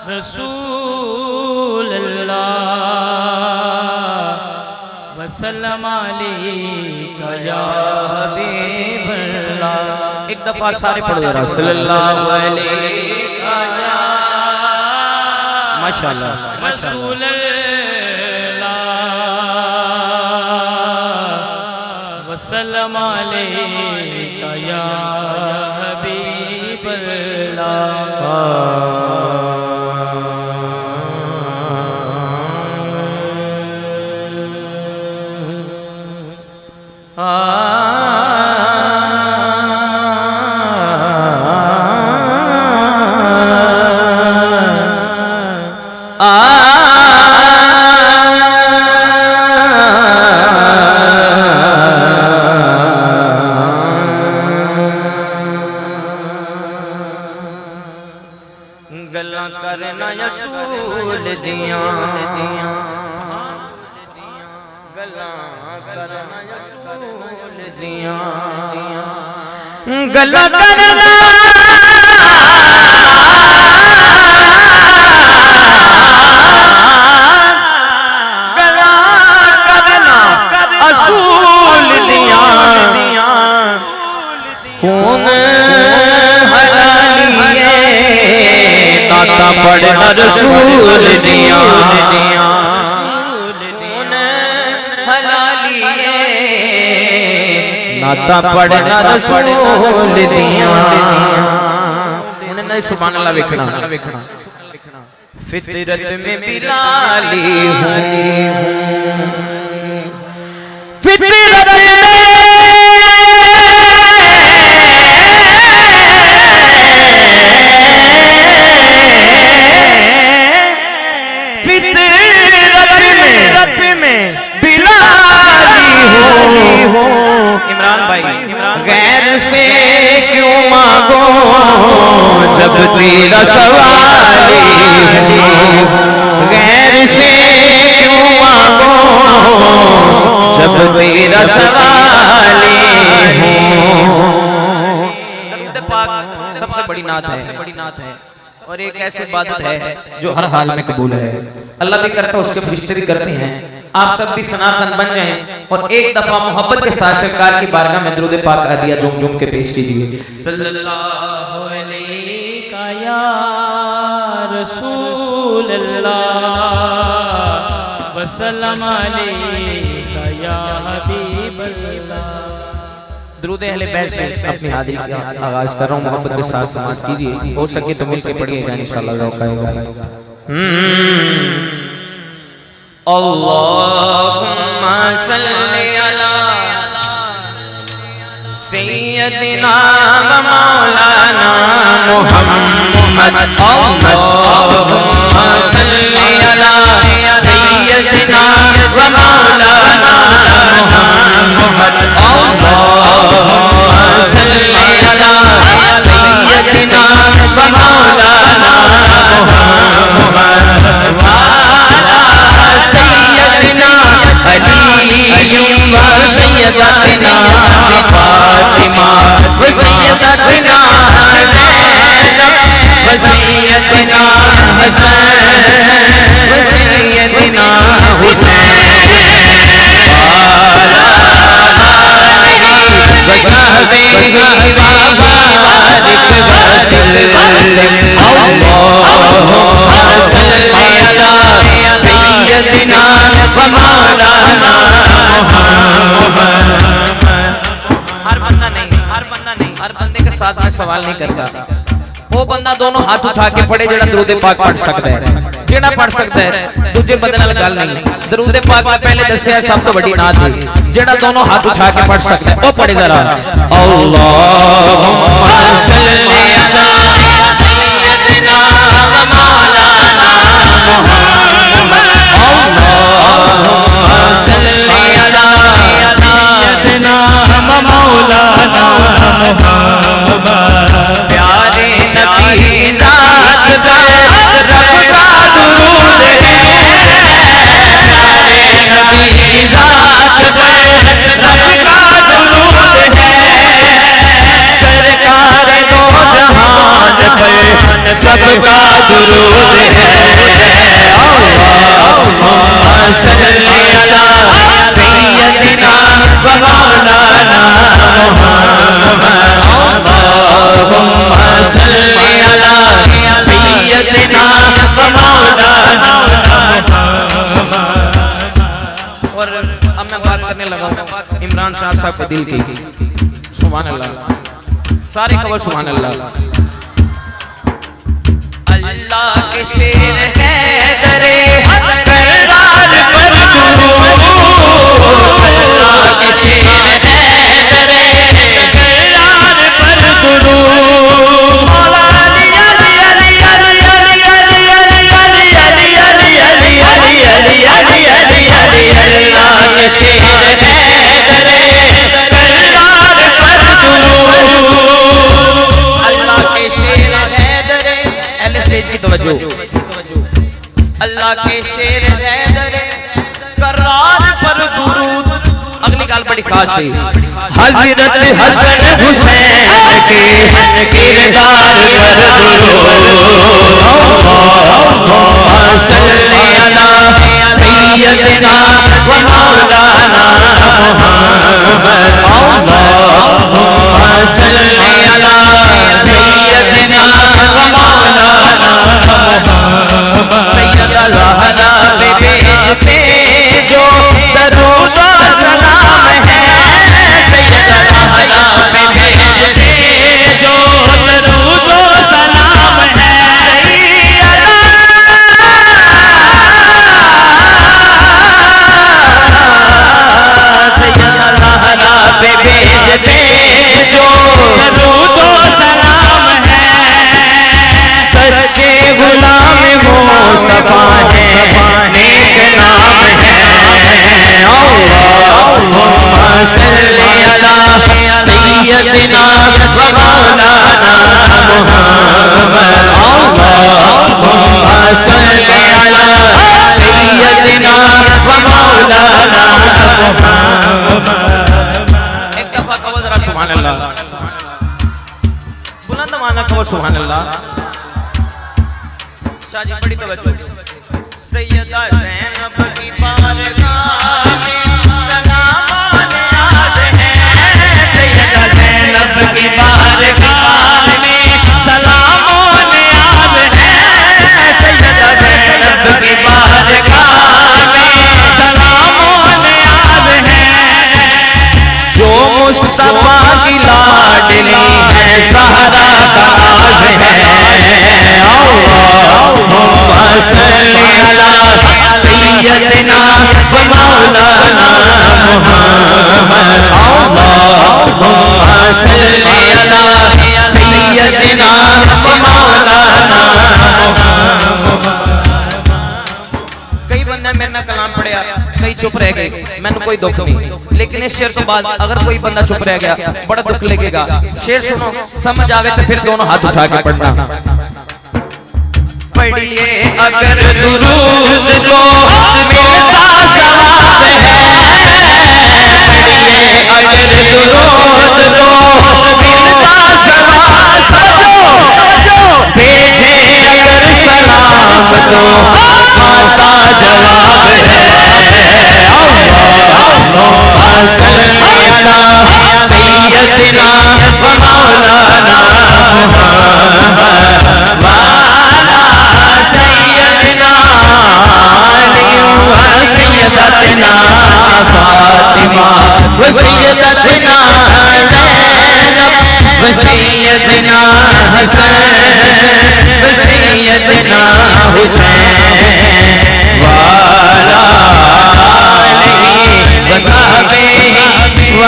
रसूल अल्लाह वसल्लम अलैका या हबीब अल्लाह। एक दफा सारे पढ़ जरा सल्लल्लाहु अलैका या माशाअल्लाह रसूल अल्लाह वसल्लम अलैका या हबीब अल्लाह। गल्ला करना रसूल दियां गल्ला करना रसूल दियां गल्ला करना रसूल दियां खून नाता पढ़ना रसूल दियां हलालिए नाता पढ़ना रसूल दियां उन्हें सुभान अल्लाह देखना फितरत में बिलाली हूँ फितरत में इमरान भाई गैर से क्यों मांगो जब तेरा सवाल गैर से क्यों मांगो जब तेरा सवाल दरूद पाक सबसे बड़ी नात है और एक ऐसी इबादत है जो हर हाल में कबूल है। अल्लाह भी करता है, उसके फरिश्ते भी करते हैं। आप सब भी सनातन बन जाएं और एक दफा मोहब्बत के साथ सरकार की बारगाह में दरूद पाक अदिया झूम झूम के पेश कीजिए। सल्लल्लाहु अलैका या रसूल अल्लाह वसल्लम अलैका या हबीब अल्लाह। दरूद अहले बैत से अपनी हाजिरी का आगाज कर रहा हूँ। मोहब्बत के साथ समाज कीजिए, हो सके तो मिलकर पढ़िएगा इंशाअल्लाह ज़ौक़ आएगा। अल्लाहुम्मा सल्ली अला सय्यदिना व मौलाना मुहम्मद। अल्लाहुम्मा सल्ली अला सय्यदिना व मौलाना मुहम्मद। अल्लाहुम्मा सल्ली अला सय्यदिना व मौलाना मुहम्मद। सैयदना फातिमा व सैयदना ज़ैनब व सैयदना हसन व सैयदना हुसैन व सहबिही व बारिक वसल्लिम। अल्लाहुम्मा सल्ली अला सैयदना व मौलाना हर बंदे के साथ में सवाल नहीं करता। वो बंदा दोनों हाथ उठा के पढ़े जेड़ा दरूद पाक पढ़ सकता है, जेड़ा पढ़ सकता है दूजे बंदे नाल गल नहीं। दरूद पाक में पहले दस्या सब तो बड़ी नात है, जेड़ा दोनों हाथ उठा के पढ़ सकता है वो पढ़े जरा। अल्लाहुम्मा सल्ली अला सय्यदिना व मौलाना मुहम्मद। अल्लाहुम्मा सल्ली अला सय्यदिना व मौलाना मुहम्मद। प्यारे नबी रात दर रब का दुरूद है, प्यारे नबी रात दर रब का दुरूद है। पे दिल की। सुभान अल्लाह, सारे कवर सुभान अल्लाह। अल्लाह के शेर है दरे करार पर दुरूद, अल्लाह के शेर है दरे करार पर दुरूद। मौला अली अली अली अली अली अली अली अली अली अली अली अली अली अली अली अली अल्लाह के शेर है दरे करार पर दुरूद, अल्लाह के शेर है दरे। पहले स्टेज की तवज्जो। अल्लाह के शेर है दरे करार पर दुरूद। अगली गाल बड़ी खास है। हजरत हसन हुसैन के किरदार पर दुरूद, अल्लाहुम्मा सल्ली अला सय्यदिना व मौलाना मुहम्मद, अल्लाहुम्मा सल्ली अला सय्यदिना व मौलाना मुहम्मद। सैयद रहना पे भेजते जो दरूद व सलाम है, सैयद रहना पे भेजते जो दरूद व सलाम है। सैयद रहना पे भेजते जो दरूद व सलाम है। सच्चे गुलाम मुस्तफा है, नेक नाम है। अल्लाहुम्मा सल्ली अला सय्यदिना व मौलाना मुहम्मद, अल्लाहुम्मा सल्ली अला सय्यदिना व मौलाना मुहम्मद। एक दफा कहो जरा सुभान अल्लाह, बुलंद माना कहो सुभान अल्लाह। शाजी बड़ी तवज्जो। सैयदा ज़ैनब की बारगाह में सलाम नियाज़ है, सैयदा ज़ैनब की बारगाह में सलाम नियाज़ है, सैयदा ज़ैनब की बारगाह में सलाम नियाज़ है। जो मुस्तफा की लाडली है, ज़हरा का नाज़ है। अल्लाहुम्मा सल्ली अला सय्यदिना व मौलाना मुहम्मद, अल्लाहुम्मा सल्ली अला सय्यदिना व मौलाना मुहम्मद। कई बंदे मेरे ना कलाम पढ़िया, कई चुप रह गए, मैंने कोई दुख नहीं। लेकिन इस शेर तो बाद अगर कोई बंदा चुप रह गया बड़ा दुख लगेगा। शेर सुनो, समझ आवे तो फिर दोनों हाथ उठा के पढ़ना। पढ़िए अगर दुरूद तो मिलता सवाब है, पढ़िए अगर दुरूद तो मिलता सवाब। समझो, भेजे अगर सलाम तो आता जवाब है। अल्लाहुम्मा सल्ली अला सय्यदिना व मौलाना मुहम्मद, सैयदतना फातिमा व सैयदतना ज़ैनब व सैयदना हसन व सैयदना हुसैन वाला आलिहि व सहबिहि व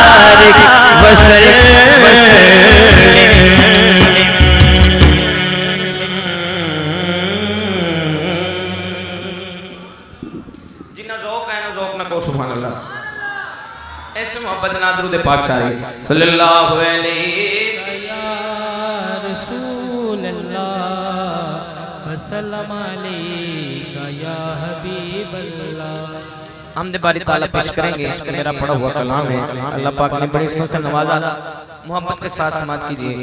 बारिक व सल्लिम। ऐसे मोहब्बत ना दरूद पाक सारे सल्लल्लाहु अलैहि या रसूल अल्लाह वसल्लम अलैका या हबीब अल्लाह। हमदे बारी ताला पेश करेंगे। इसका मेरा पढ़ा हुआ कलाम है, अल्लाह पाक ने बड़ी इसमें से नवाजा। मोहब्बत के साथ समात कीजिए।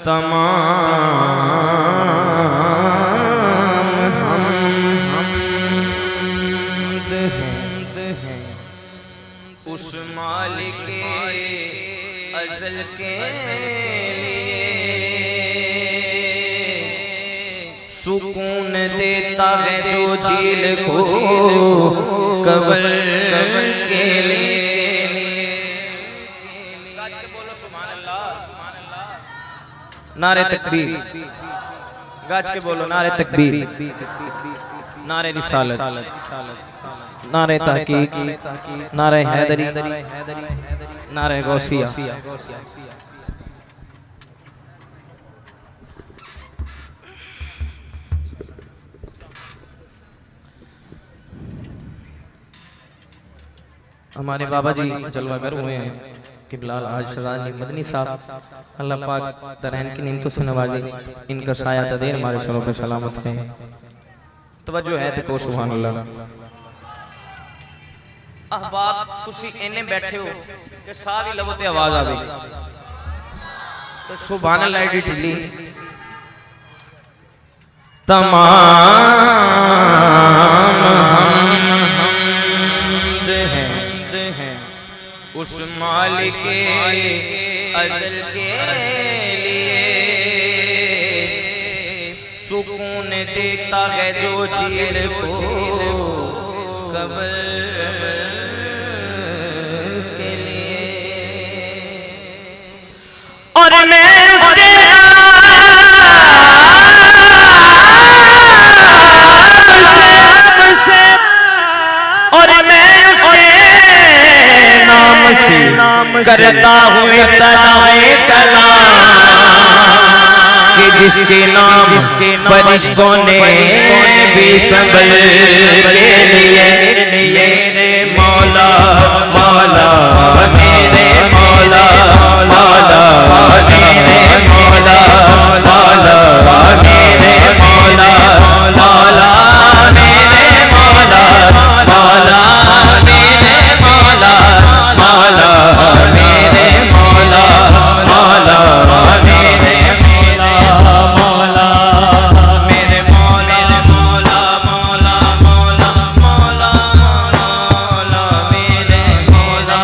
तमाम सुकून देता है जो झील को कबर के लिए। नारे तकबीर, गाज के बोलो नारे तकबीर, नारे रिसालत, नारे तहकीक, नारे हैदरी, नारे गौसिया। हमारे बाबा जी जलवागर हुए हैं कि बिलाल आज शहजादी मदनी साहब अल्लाह पाक दरैन की नेमतों से नवाजे, इनका साया तदेर हमारे सरों पे सलामत है। तवज्जो है तो सुभान अल्लाह। अहबाब तुसी इन्ने बैठे हो कि सारी लबों ते आवाज आवे तो सुभान अल्लाह दी ढिली उस मालिक अजल के लिए, सुकून देता है जो झील को कबर के लिए। और मैं उसके नाम से करता हूँ तनाए कलाम कि जिसके नाम फरिश्तों ने भी संभल के लिए। मेरे मौला मौला मेरे मौला मौला मेरे मौला मौला मेरे मौला मौला मेरे मौला मौला मेरे मौला मौला मेरे मौला मौला मेरे मौला मौला मेरे मौला मौला मौला मौला मौला मौला मेरे मौला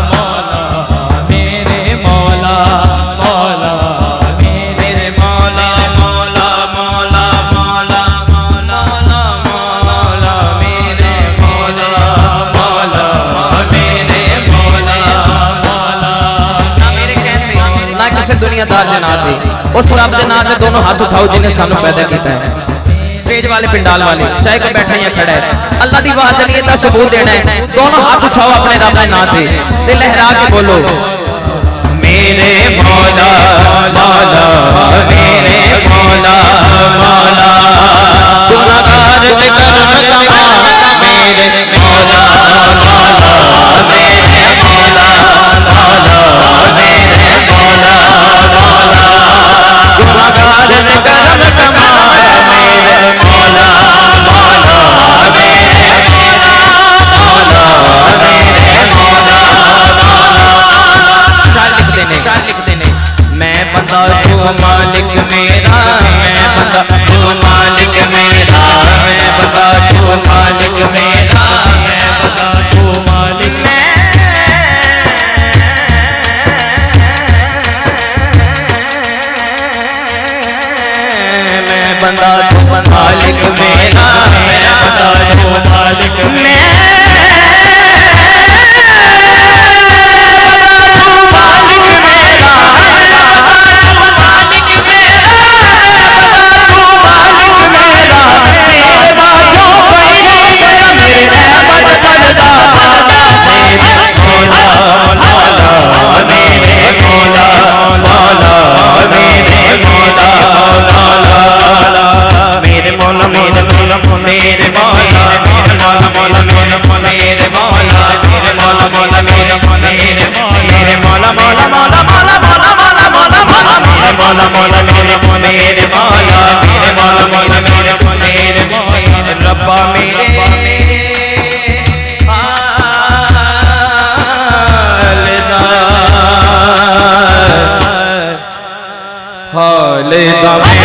मौला मेरे मौला मौला मेरे मौला मौला मौला मौला मौला मौला मेरे मौला मौला मेरे मौला मौला। ना मेरे कहते ना किसी दुनियादार दे नाते, उस रब दे नाते दोनों हाथ उठाओ जिन्हें सानू पैदा किया है। स्टेज वाले पिंडाल वाले चाहे कोई बैठा या खड़ा है, अल्लाह दी वहादनीयत दा सबूत देना है। दोनों हाथ उठाओ अपने रब दे नाते ते लहरा के बोलो मेरे मौला मौला मेरे मौला मौला गुनाहगार दे कर्म कमा मेरे मौला मौला मेरे मौला मौला मेरे मौला मौला गुनाहगार दे कर्म कमा मेरे मौला मौला मेरे मौला मौला मेरे मौला मौला। शान लिख देने मैं बंदा तू मालिक मेरा, मैं बंदा तू मालिक मेरा, मैं बंदा तू मालिक मेरा, मैं बंदा तू मालिक मैं बंदा तू मालिक मेरा, मैं बंदा तू मालिक मैं रब्बा मेरे हाल दा मैं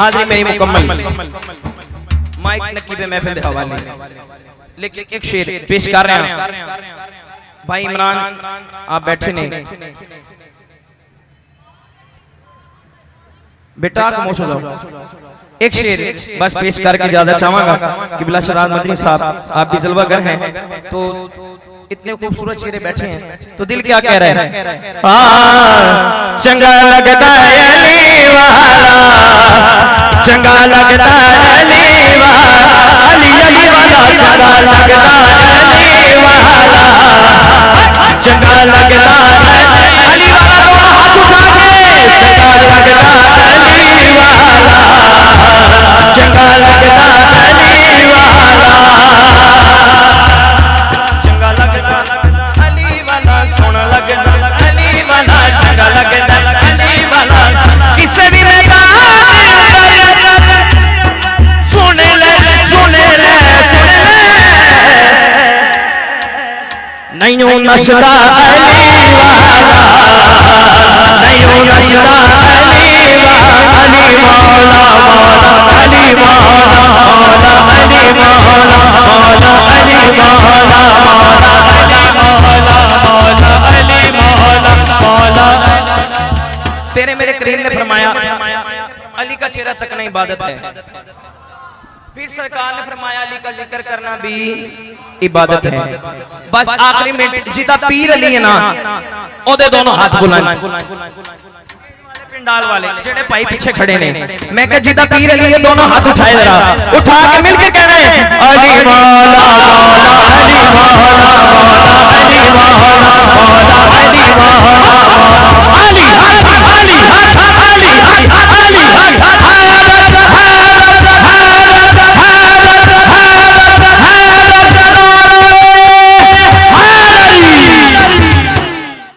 हाजिरी मेरी मुकम्मल माइक नकी पे महफिल दे हवाले लेकिन एक शेर पेश कर रहे हैं भाई इमरान आप बैठे ने बेटा खामोश हो जाओ एक शेर बस पेश करके ज्यादा चाहूंगा कि बिला शराद मदनी साहब आप भी जलवागर हैं तो इतने खूबसूरत चेहरे बैठे हैं तो दिल क्या कह रहा है चंगा लगता है अली वाला चंगा लगता है अली वाला अली अली वाला चंगा लगता है अली वाला चंगा लगता है अली वाला दोनों हाथ उठा के चंगा लगता है अली वाला चंगा लगता है अली वाला चंगा लगता अली वाला सोना लगता अली वाला चंगा लगता अली वाला किसे भी मैदान सुन ले नहीं हो नशदा अली वाला नहीं हो नशदा अली वाला अली मौला मौला अली मौला मौला अली मौला मौला अली मौला मौला अली मौला मौला तेरे मेरे करीम ने फरमाया अली का चेहरा तकना इबादत है फिर सरकार ने फरमाया अली का जिक्र करना भी इबादत है बस आखिरी में जिता पीर अली है ना ओदे दोनों हाथ बुलाने पिंडाल वाले जेड़े भाई पीछे खड़े ने मैं कह जिता पीर अली है दोनों हाथ उठाए जरा उठा के मिलके कह रहे हैं अली मौला